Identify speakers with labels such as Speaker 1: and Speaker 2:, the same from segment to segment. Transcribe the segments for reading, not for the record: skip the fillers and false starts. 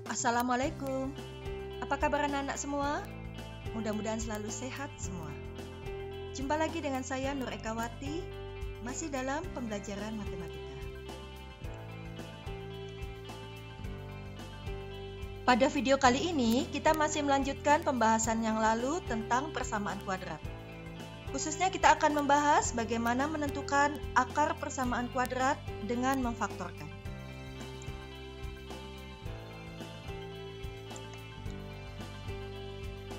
Speaker 1: Assalamualaikum. Apa kabar anak-anak semua? Mudah-mudahan selalu sehat semua. Jumpa lagi dengan saya Nur Ekawati, masih dalam pembelajaran matematika. Pada video kali ini, kita masih melanjutkan pembahasan yang lalu tentang persamaan kuadrat. Khususnya kita akan membahas bagaimana menentukan akar persamaan kuadrat dengan memfaktorkan.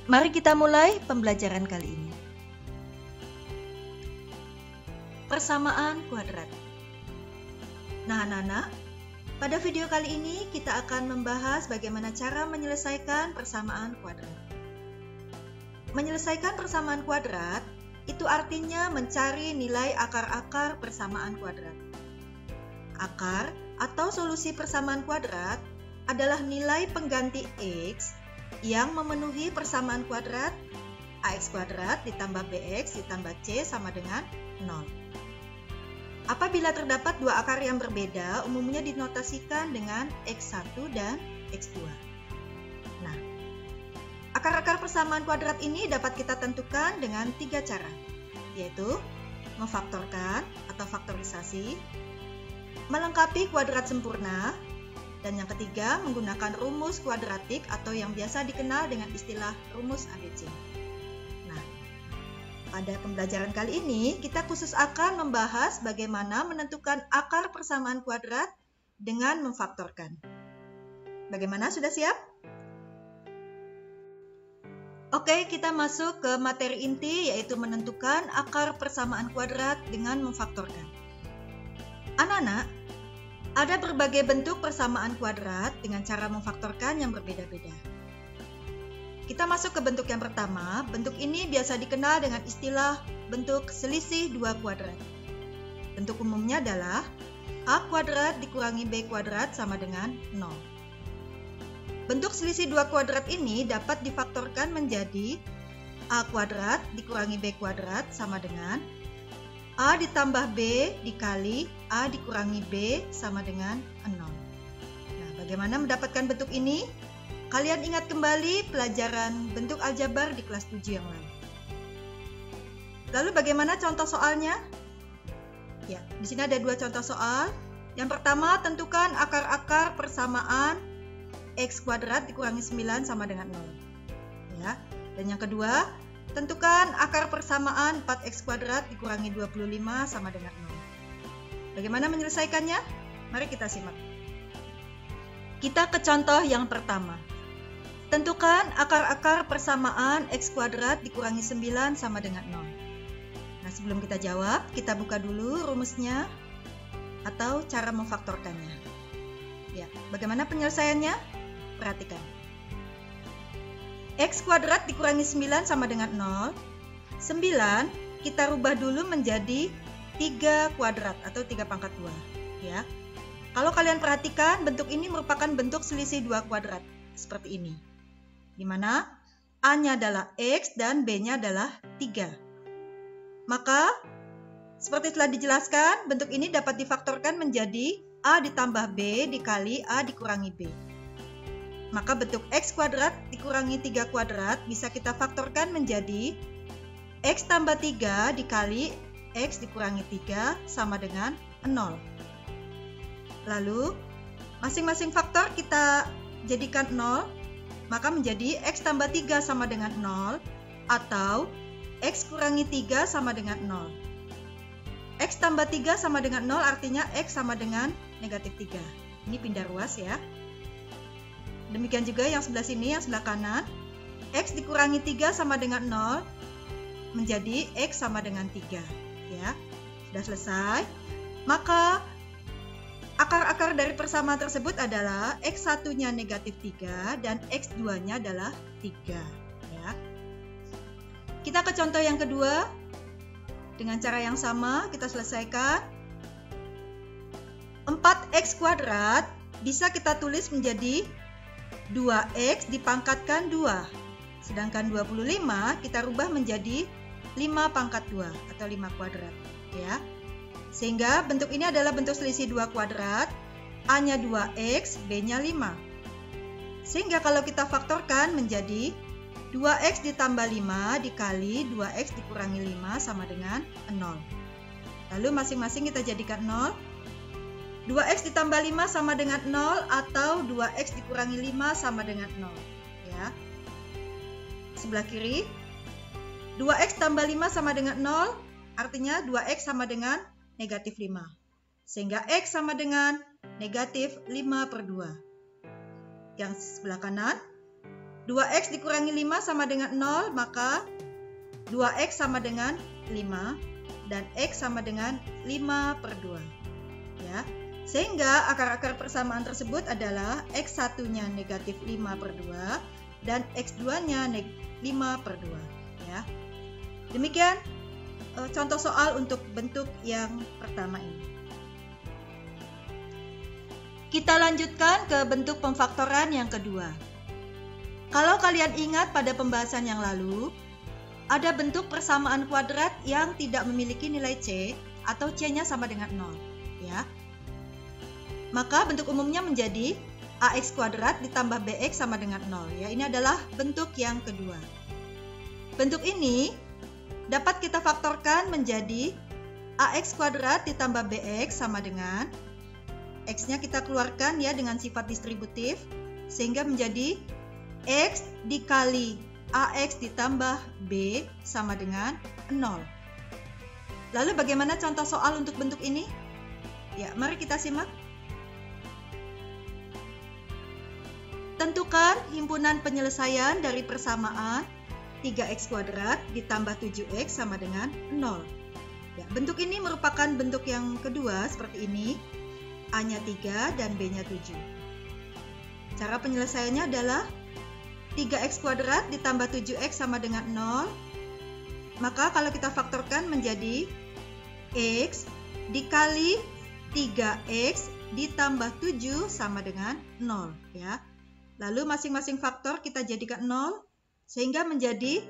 Speaker 1: Mari kita mulai pembelajaran kali ini. Persamaan kuadrat. Nah, anak-anak, pada video kali ini kita akan membahas bagaimana cara menyelesaikan persamaan kuadrat. Menyelesaikan persamaan kuadrat itu artinya mencari nilai akar-akar persamaan kuadrat. Akar atau solusi persamaan kuadrat adalah nilai pengganti X yang memenuhi persamaan kuadrat ax kuadrat ditambah bx ditambah c sama dengan 0. Apabila terdapat dua akar yang berbeda, umumnya dinotasikan dengan x1 dan x2. Nah, akar-akar persamaan kuadrat ini dapat kita tentukan dengan tiga cara, yaitu memfaktorkan atau faktorisasi, melengkapi kuadrat sempurna, dan yang ketiga, menggunakan rumus kuadratik atau yang biasa dikenal dengan istilah rumus ABC. Nah, pada pembelajaran kali ini, kita khusus akan membahas bagaimana menentukan akar persamaan kuadrat dengan memfaktorkan. Bagaimana, sudah siap? Oke, kita masuk ke materi inti, yaitu menentukan akar persamaan kuadrat dengan memfaktorkan. Anak-anak, ada berbagai bentuk persamaan kuadrat dengan cara memfaktorkan yang berbeda-beda. Kita masuk ke bentuk yang pertama. Bentuk ini biasa dikenal dengan istilah bentuk selisih dua kuadrat. Bentuk umumnya adalah a kuadrat dikurangi b kuadrat sama dengan 0. Bentuk selisih dua kuadrat ini dapat difaktorkan menjadi a kuadrat dikurangi b kuadrat sama dengan A ditambah B dikali A dikurangi B sama dengan 0. Nah, bagaimana mendapatkan bentuk ini? Kalian ingat kembali pelajaran bentuk aljabar di kelas 7 yang lalu. Lalu bagaimana contoh soalnya? Ya, di sini ada dua contoh soal. Yang pertama, tentukan akar-akar persamaan X kuadrat dikurangi 9 sama dengan 0. Ya. Dan yang kedua, tentukan akar persamaan 4x kuadrat dikurangi 25 sama dengan 0. Bagaimana menyelesaikannya? Mari kita simak. Kita ke contoh yang pertama. Tentukan akar-akar persamaan x kuadrat dikurangi 9 sama dengan 0. Nah, sebelum kita jawab, kita buka dulu rumusnya atau cara memfaktorkannya. Ya, bagaimana penyelesaiannya? Perhatikan. X kuadrat dikurangi 9 sama dengan 0. 9 kita rubah dulu menjadi 3 kuadrat atau 3 pangkat 2. Ya. Kalau kalian perhatikan, bentuk ini merupakan bentuk selisih 2 kuadrat. Seperti ini. Di mana A-nya adalah X dan B-nya adalah 3. Maka, seperti telah dijelaskan, bentuk ini dapat difaktorkan menjadi A ditambah B dikali A dikurangi B. Maka bentuk X kuadrat dikurangi 3 kuadrat bisa kita faktorkan menjadi X tambah 3 dikali X dikurangi 3 sama dengan 0. Lalu, masing-masing faktor kita jadikan 0, maka menjadi X tambah 3 sama dengan 0 atau X kurangi 3 sama dengan 0. X tambah 3 sama dengan 0 artinya X sama dengan negatif 3. Ini pindah ruas ya. Demikian juga yang sebelah sini, yang sebelah kanan. X dikurangi 3 sama dengan 0 menjadi X sama dengan 3. Ya, sudah selesai. Maka akar-akar dari persamaan tersebut adalah X1-nya negatif 3 dan X2-nya adalah 3. Ya. Kita ke contoh yang kedua. Dengan cara yang sama kita selesaikan. 4x kuadrat bisa kita tulis menjadi 2x dipangkatkan 2. Sedangkan 25 kita rubah menjadi 5 pangkat 2 atau 5 kuadrat. Ya. Sehingga bentuk ini adalah bentuk selisih 2 kuadrat. A-nya 2x, B-nya 5. Sehingga kalau kita faktorkan menjadi 2x ditambah 5 dikali 2x dikurangi 5 sama dengan 0. Lalu masing-masing kita jadikan 0. 2x ditambah 5 sama dengan 0 atau 2x dikurangi 5 sama dengan 0. Ya. Sebelah kiri. 2x tambah 5 sama dengan 0, artinya 2x sama dengan negatif 5. Sehingga x sama dengan negatif 5/2. Yang sebelah kanan. 2x dikurangi 5 sama dengan 0, maka 2x sama dengan 5 dan x sama dengan 5/2. Ya. Sehingga akar-akar persamaan tersebut adalah x1-nya negatif 5/2 dan x2-nya 5/2. Ya. Demikian contoh soal untuk bentuk yang pertama ini. Kita lanjutkan ke bentuk pemfaktoran yang kedua. Kalau kalian ingat pada pembahasan yang lalu, ada bentuk persamaan kuadrat yang tidak memiliki nilai C atau C-nya sama dengan 0. Ya. Maka bentuk umumnya menjadi AX kuadrat ditambah BX sama dengan 0. Ya, ini adalah bentuk yang kedua. Bentuk ini dapat kita faktorkan menjadi AX kuadrat ditambah BX sama dengan X-nya kita keluarkan ya dengan sifat distributif sehingga menjadi X dikali AX ditambah B sama dengan 0. Lalu bagaimana contoh soal untuk bentuk ini? Ya, mari kita simak. Tentukan himpunan penyelesaian dari persamaan 3x kuadrat ditambah 7x sama dengan 0. Ya, bentuk ini merupakan bentuk yang kedua seperti ini. A-nya 3 dan B-nya 7. Cara penyelesaiannya adalah 3x kuadrat ditambah 7x sama dengan 0. Maka kalau kita faktorkan menjadi x dikali 3x ditambah 7 sama dengan 0. Ya. Lalu masing-masing faktor kita jadikan 0. Sehingga menjadi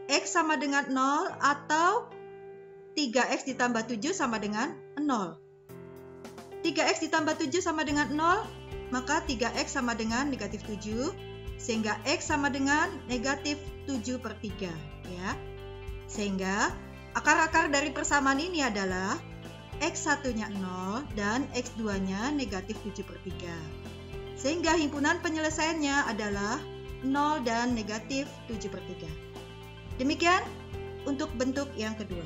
Speaker 1: x sama dengan 0 atau 3x ditambah 7 sama dengan 0. 3x ditambah 7 sama dengan 0, maka 3x sama dengan negatif 7, sehingga x sama dengan negatif 7/3. Ya. Sehingga akar-akar dari persamaan ini adalah x1-nya 0 dan x2-nya negatif 7/3. Sehingga himpunan penyelesaiannya adalah 0 dan negatif 7/3. Demikian untuk bentuk yang kedua.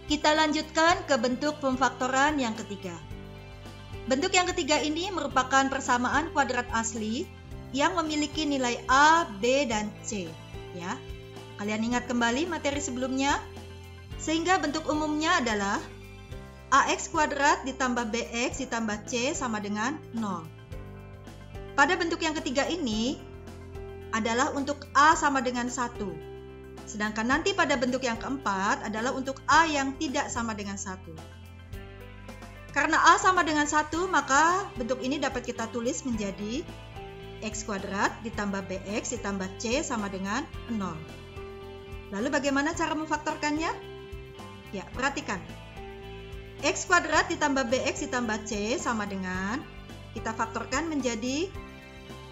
Speaker 1: Kita lanjutkan ke bentuk pemfaktoran yang ketiga. Bentuk yang ketiga ini merupakan persamaan kuadrat asli yang memiliki nilai A, B, dan C. Ya. Kalian ingat kembali materi sebelumnya? Sehingga bentuk umumnya adalah AX kuadrat ditambah BX ditambah C sama dengan 0. Pada bentuk yang ketiga ini adalah untuk A sama dengan 1. Sedangkan nanti pada bentuk yang keempat adalah untuk A yang tidak sama dengan 1. Karena A sama dengan 1, maka bentuk ini dapat kita tulis menjadi X kuadrat ditambah BX ditambah C sama dengan 0. Lalu bagaimana cara memfaktorkannya? Ya, perhatikan. X kuadrat ditambah BX ditambah C sama dengan, kita faktorkan menjadi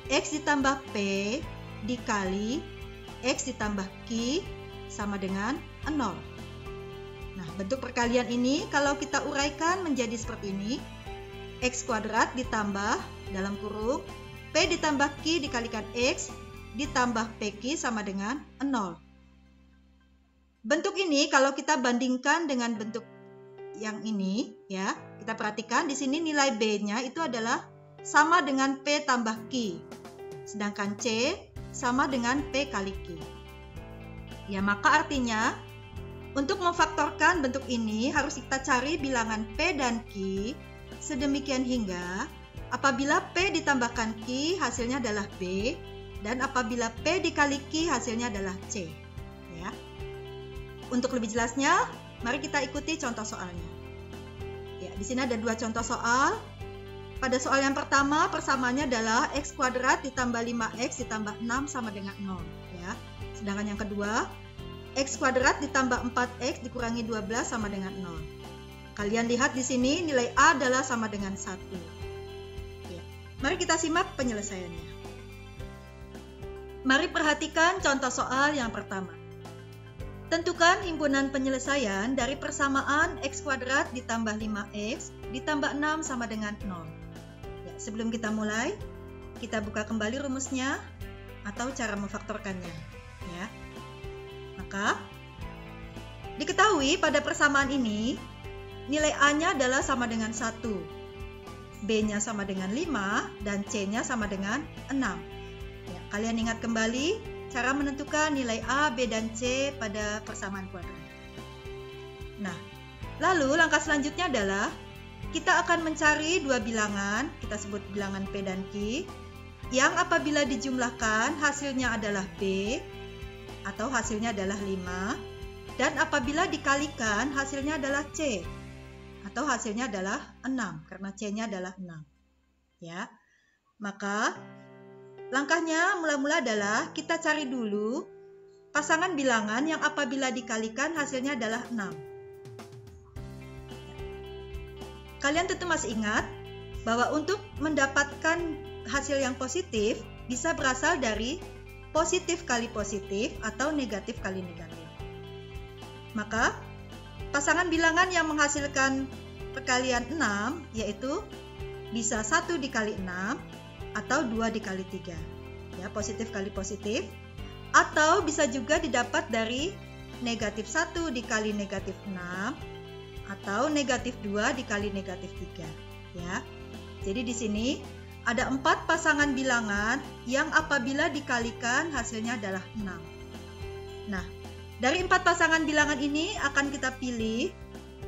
Speaker 1: X ditambah P dikali X ditambah Q sama dengan 0. Nah, bentuk perkalian ini kalau kita uraikan menjadi seperti ini. X kuadrat ditambah dalam kurung P ditambah Q dikalikan X ditambah PQ sama dengan 0. Bentuk ini kalau kita bandingkan dengan bentuk yang ini, ya, kita perhatikan di sini nilai B-nya itu adalah sama dengan P tambah Q. Sedangkan C sama dengan P kali Q. Ya, maka artinya untuk memfaktorkan bentuk ini harus kita cari bilangan P dan Q sedemikian hingga apabila P ditambahkan Q hasilnya adalah B dan apabila P dikali Q hasilnya adalah C. Ya. Untuk lebih jelasnya, mari kita ikuti contoh soalnya. Ya, di sini ada dua contoh soal. Pada soal yang pertama, persamaannya adalah X kuadrat ditambah 5X ditambah 6 sama dengan 0. Ya. Sedangkan yang kedua, X kuadrat ditambah 4X dikurangi 12 sama dengan 0. Kalian lihat di sini nilai A adalah sama dengan 1. Ya. Mari kita simak penyelesaiannya. Mari perhatikan contoh soal yang pertama. Tentukan himpunan penyelesaian dari persamaan x kuadrat ditambah 5x ditambah 6 sama dengan 0. Ya, sebelum kita mulai, kita buka kembali rumusnya atau cara memfaktorkannya. Ya. Maka, diketahui pada persamaan ini, nilai A-nya adalah sama dengan 1, B-nya sama dengan 5, dan C-nya sama dengan 6. Ya, kalian ingat kembali cara menentukan nilai A, B, dan C pada persamaan kuadrat. Nah, lalu langkah selanjutnya adalah kita akan mencari dua bilangan, kita sebut bilangan P dan Q, yang apabila dijumlahkan hasilnya adalah B, atau hasilnya adalah 5, dan apabila dikalikan hasilnya adalah C, atau hasilnya adalah 6, karena C-nya adalah 6. Ya, maka langkahnya mula-mula adalah kita cari dulu pasangan bilangan yang apabila dikalikan hasilnya adalah 6. Kalian tentu masih ingat bahwa untuk mendapatkan hasil yang positif bisa berasal dari positif kali positif atau negatif kali negatif. Maka pasangan bilangan yang menghasilkan perkalian 6 yaitu bisa 1 dikali 6 atau 2 dikali 3, ya, positif kali positif, atau bisa juga didapat dari negatif 1 dikali negatif 6 atau negatif 2 dikali negatif 3, ya. Jadi di sini ada 4 pasangan bilangan yang apabila dikalikan hasilnya adalah 6. Nah, dari 4 pasangan bilangan ini akan kita pilih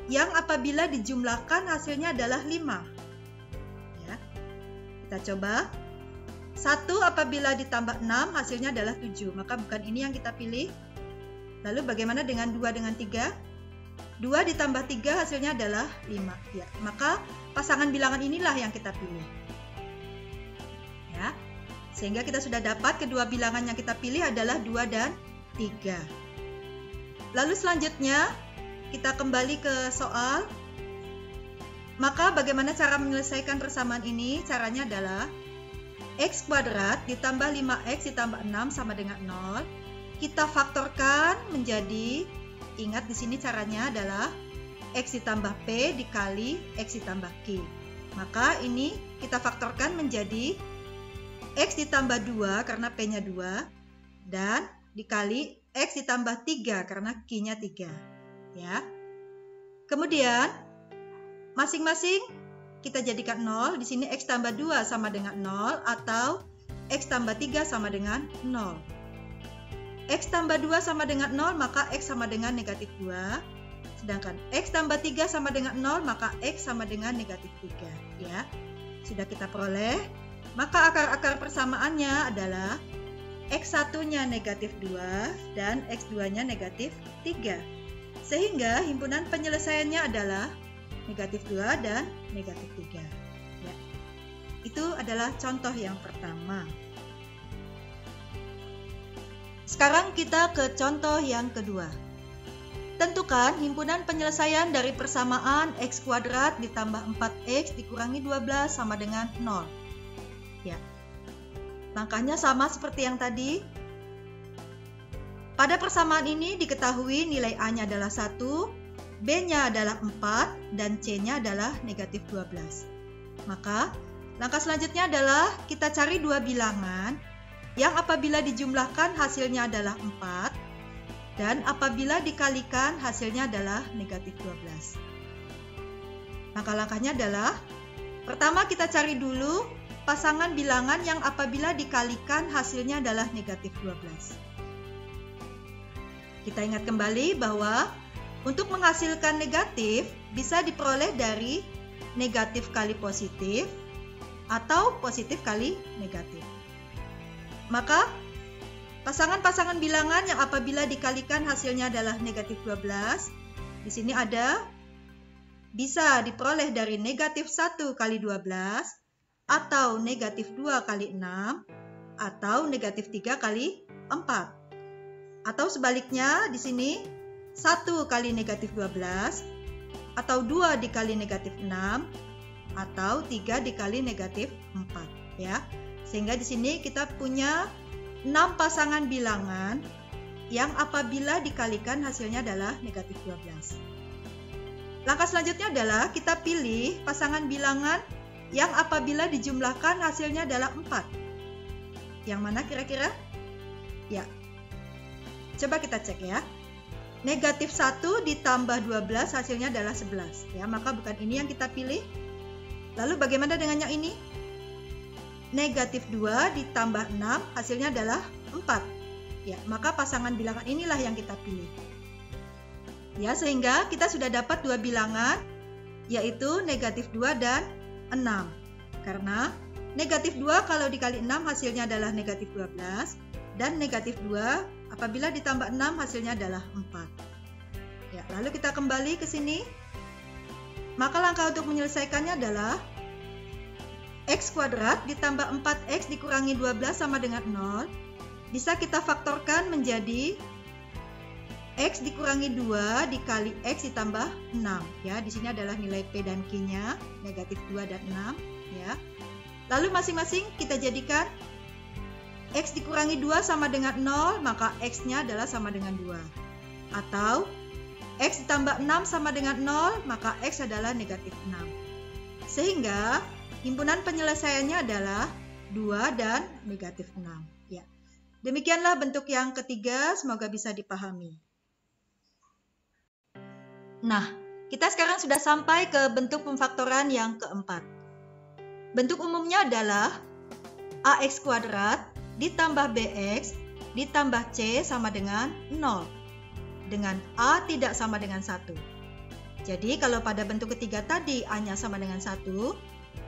Speaker 1: yang apabila dijumlahkan hasilnya adalah 5. Kita coba. 1 apabila ditambah 6 hasilnya adalah 7. Maka bukan ini yang kita pilih. Lalu bagaimana dengan 2 dengan 3? 2 ditambah 3 hasilnya adalah 5. Ya, maka pasangan bilangan inilah yang kita pilih. Ya. Sehingga kita sudah dapat kedua bilangan yang kita pilih adalah 2 dan 3. Lalu selanjutnya kita kembali ke soal. Maka bagaimana cara menyelesaikan persamaan ini? Caranya adalah x kuadrat ditambah 5x ditambah 6 sama dengan 0. Kita faktorkan menjadi, ingat di sini caranya adalah x ditambah p dikali x ditambah q. Maka ini kita faktorkan menjadi x ditambah 2 karena p-nya 2 dan dikali x ditambah 3 karena q-nya 3. Ya. Kemudian masing-masing kita jadikan 0. Di sini x tambah 2 sama dengan 0 atau x tambah 3 sama dengan 0. X tambah 2 sama dengan 0 maka x sama dengan negatif 2. Sedangkan x tambah 3 sama dengan 0 maka x sama dengan negatif 3. Ya. Sudah kita peroleh. Maka akar-akar persamaannya adalah x1-nya negatif 2 dan x2-nya negatif 3. Sehingga himpunan penyelesaiannya adalah negatif 2 dan negatif 3. Ya. Itu adalah contoh yang pertama. Sekarang kita ke contoh yang kedua. Tentukan himpunan penyelesaian dari persamaan x kuadrat ditambah 4x dikurangi 12 sama dengan 0. Ya. Langkahnya sama seperti yang tadi. Pada persamaan ini diketahui nilai A-nya adalah 1, B-nya adalah 4, dan C-nya adalah negatif 12. Maka, langkah selanjutnya adalah kita cari dua bilangan yang apabila dijumlahkan hasilnya adalah 4, dan apabila dikalikan hasilnya adalah negatif 12. Maka langkahnya adalah, pertama kita cari dulu pasangan bilangan yang apabila dikalikan hasilnya adalah negatif 12. Kita ingat kembali bahwa untuk menghasilkan negatif bisa diperoleh dari negatif kali positif atau positif kali negatif. Maka pasangan-pasangan bilangan yang apabila dikalikan hasilnya adalah negatif 12, di sini ada bisa diperoleh dari negatif 1 kali 12 atau negatif 2 kali 6 atau negatif 3 kali 4. Atau sebaliknya di sini 1 kali negatif 12 atau 2 dikali negatif 6 atau 3 dikali negatif 4. ya. Sehingga di sini kita punya 6 pasangan bilangan yang apabila dikalikan hasilnya adalah negatif 12. Langkah selanjutnya adalah kita pilih pasangan bilangan yang apabila dijumlahkan hasilnya adalah 4. Yang mana kira-kira? Ya, coba kita cek ya. Negatif 1 ditambah 12 hasilnya adalah 11. Ya, maka bukan ini yang kita pilih. Lalu bagaimana dengan yang ini? Negatif 2 ditambah 6 hasilnya adalah 4. Ya, maka pasangan bilangan inilah yang kita pilih. Ya, sehingga kita sudah dapat dua bilangan, yaitu negatif 2 dan 6. Karena negatif 2 kalau dikali 6 hasilnya adalah negatif 12. Dan negatif 2 apabila ditambah 6 hasilnya adalah 4. Ya, lalu kita kembali ke sini. Maka langkah untuk menyelesaikannya adalah x kuadrat ditambah 4x dikurangi 12 sama dengan 0. Bisa kita faktorkan menjadi x dikurangi 2 dikali x ditambah 6. Ya, di sini adalah nilai P dan Q-nya, negatif 2 dan 6. Ya. Lalu masing-masing kita jadikan x dikurangi 2 sama dengan 0, maka x-nya adalah sama dengan 2. Atau x ditambah 6 sama dengan 0, maka x adalah negatif 6. Sehingga himpunan penyelesaiannya adalah 2 dan negatif 6. Ya. Demikianlah bentuk yang ketiga, semoga bisa dipahami. Nah, kita sekarang sudah sampai ke bentuk pemfaktoran yang keempat. Bentuk umumnya adalah ax kuadrat ditambah bx ditambah c sama dengan 0. Dengan a tidak sama dengan 1. Jadi kalau pada bentuk ketiga tadi a-nya sama dengan 1,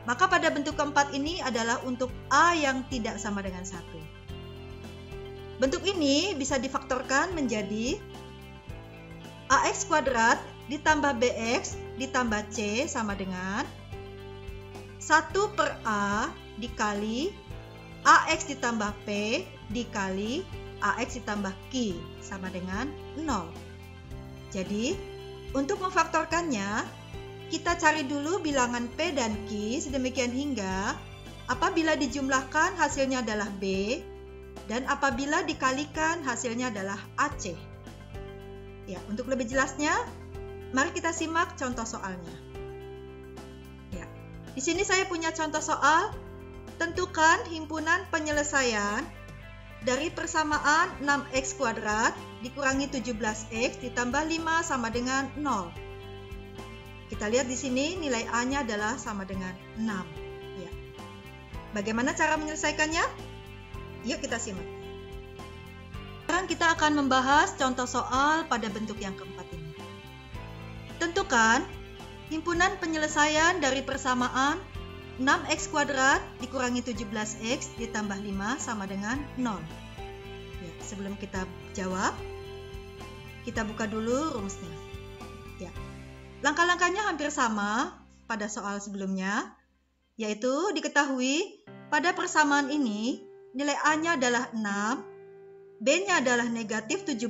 Speaker 1: maka pada bentuk keempat ini adalah untuk a yang tidak sama dengan 1. Bentuk ini bisa difaktorkan menjadi ax kuadrat ditambah bx ditambah c sama dengan 1 per a dikali ax ditambah p dikali ax ditambah q sama dengan 0. Jadi, untuk memfaktorkannya, kita cari dulu bilangan p dan q sedemikian hingga apabila dijumlahkan hasilnya adalah b dan apabila dikalikan hasilnya adalah ac. Ya, untuk lebih jelasnya, mari kita simak contoh soalnya. Ya, di sini saya punya contoh soal. Tentukan himpunan penyelesaian dari persamaan 6x kuadrat dikurangi 17x ditambah 5 sama dengan 0. Kita lihat di sini nilai a-nya adalah sama dengan 6. Ya. Bagaimana cara menyelesaikannya? Yuk kita simak. Sekarang kita akan membahas contoh soal pada bentuk yang keempat ini. Tentukan himpunan penyelesaian dari persamaan 6x kuadrat dikurangi 17x ditambah 5 sama dengan 0. Ya, sebelum kita jawab, kita buka dulu rumusnya. Ya, langkah-langkahnya hampir sama pada soal sebelumnya, yaitu diketahui pada persamaan ini nilai a-nya adalah 6, b-nya adalah negatif 17,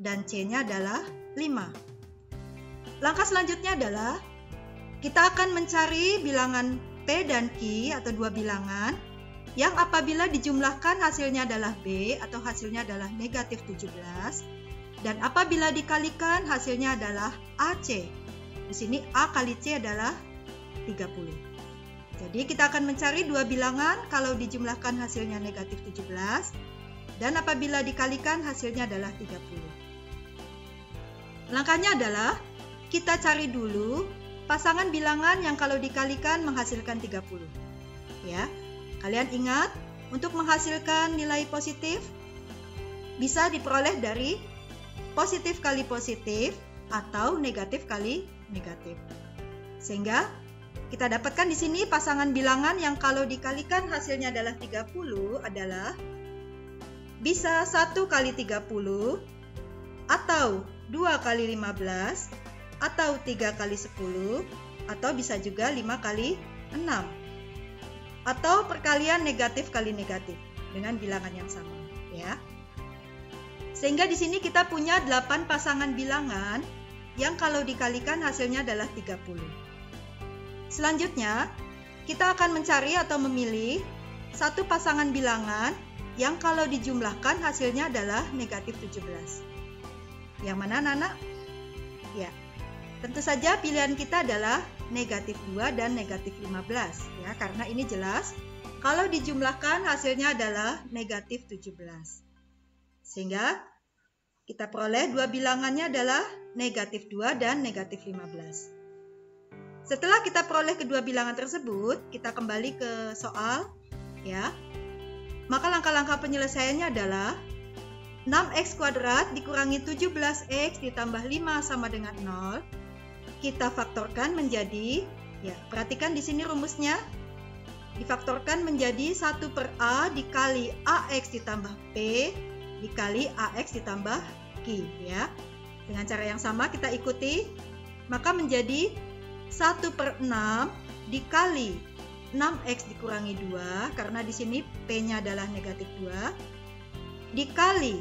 Speaker 1: dan c-nya adalah 5. Langkah selanjutnya adalah kita akan mencari bilangan P dan Q atau dua bilangan yang apabila dijumlahkan hasilnya adalah B atau hasilnya adalah negatif 17 dan apabila dikalikan hasilnya adalah AC. Di sini A kali C adalah 30. Jadi kita akan mencari dua bilangan kalau dijumlahkan hasilnya negatif 17 dan apabila dikalikan hasilnya adalah 30. Langkahnya adalah kita cari dulu pasangan bilangan yang kalau dikalikan menghasilkan 30. Ya, kalian ingat untuk menghasilkan nilai positif bisa diperoleh dari positif kali positif atau negatif kali negatif. Sehingga kita dapatkan di sini pasangan bilangan yang kalau dikalikan hasilnya adalah 30 adalah bisa 1 kali 30 atau 2 kali 15 atau 3 kali 10, atau bisa juga 5 kali 6. Atau perkalian negatif kali negatif dengan bilangan yang sama, ya. Sehingga di sini kita punya 8 pasangan bilangan yang kalau dikalikan hasilnya adalah 30. Selanjutnya, kita akan mencari atau memilih satu pasangan bilangan yang kalau dijumlahkan hasilnya adalah negatif 17. Yang mana, anak-anak? Ya, tentu saja pilihan kita adalah negatif 2 dan negatif 15. Ya, karena ini jelas, kalau dijumlahkan hasilnya adalah negatif 17. Sehingga kita peroleh dua bilangannya adalah negatif 2 dan negatif 15. Setelah kita peroleh kedua bilangan tersebut, kita kembali ke soal, ya. Maka langkah-langkah penyelesaiannya adalah 6x kuadrat dikurangi 17x ditambah 5 sama dengan 0. Kita faktorkan menjadi, ya, perhatikan di sini rumusnya, difaktorkan menjadi 1 per A dikali AX ditambah P dikali AX ditambah Q, ya. Dengan cara yang sama kita ikuti, maka menjadi 1 per 6 dikali 6x dikurangi 2, karena di sini P-nya adalah negatif 2, dikali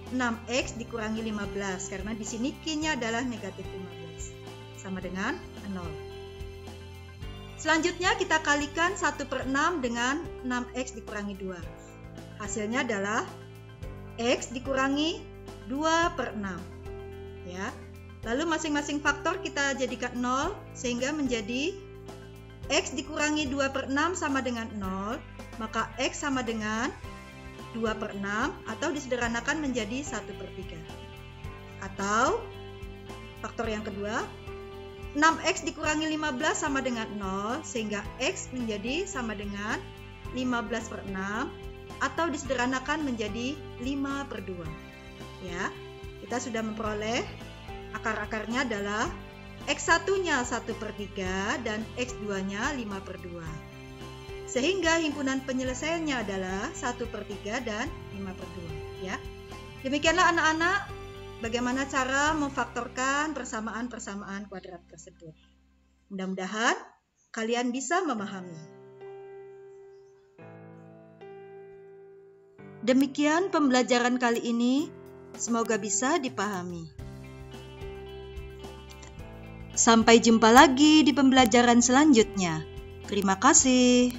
Speaker 1: 6x dikurangi 15, karena di sini Q-nya adalah negatif 15, sama dengan 0. Selanjutnya kita kalikan 1 per 6 dengan 6x dikurangi 2. Hasilnya adalah x dikurangi 2 per 6. Ya. Lalu masing-masing faktor kita jadikan 0, sehingga menjadi x dikurangi 2 per 6 sama dengan 0, maka x sama dengan 2 per 6, atau disederhanakan menjadi 1 per 3. Atau, faktor yang kedua, 6x dikurangi 15 sama dengan 0, sehingga x menjadi sama dengan 15 per 6, atau disederhanakan menjadi 5 per 2. Ya, kita sudah memperoleh akar-akarnya adalah X1-nya 1 per 3 dan X2-nya 5 per 2. Sehingga himpunan penyelesaiannya adalah 1 per 3 dan 5 per 2. Ya. Demikianlah anak-anak, bagaimana cara memfaktorkan persamaan-persamaan kuadrat tersebut. Mudah-mudahan kalian bisa memahami. Demikian pembelajaran kali ini, semoga bisa dipahami. Sampai jumpa lagi di pembelajaran selanjutnya. Terima kasih.